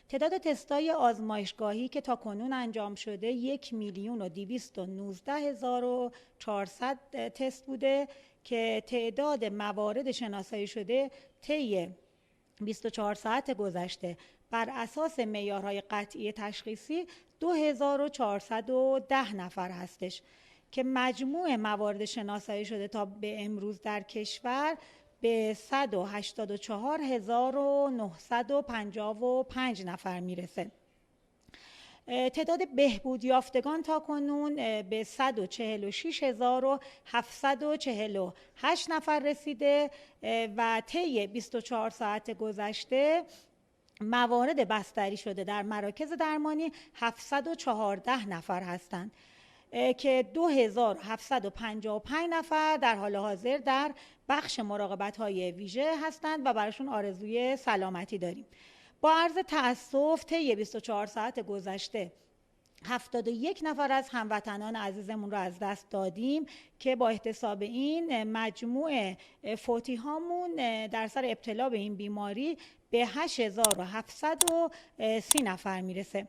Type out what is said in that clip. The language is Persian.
تعداد تستای آزمایشگاهی که تا کنون انجام شده 1,212,400 تست بوده که تعداد موارد شناسایی شده طی 24 ساعت گذشته بر اساس معیارهای قطعی تشخیصی 2410 نفر هستش که مجموع موارد شناسایی شده تا به امروز در کشور به 184,955 نفر میرسه. تعداد بهبود یافتگان تا کنون به 146,748 نفر رسیده و طی 24 ساعت گذشته موارد بستری شده در مراکز درمانی 714 نفر هستند که 2755 نفر در حال حاضر در بخش مراقبت‌های ویژه هستند و براشون آرزوی سلامتی داریم. با عرض تأسف طی 24 ساعت گذشته 71 نفر از هموطنان عزیزمون رو از دست دادیم که با احتساب این مجموع فوتی هامون در سر ابتلا به این بیماری به 8730 نفر میرسه.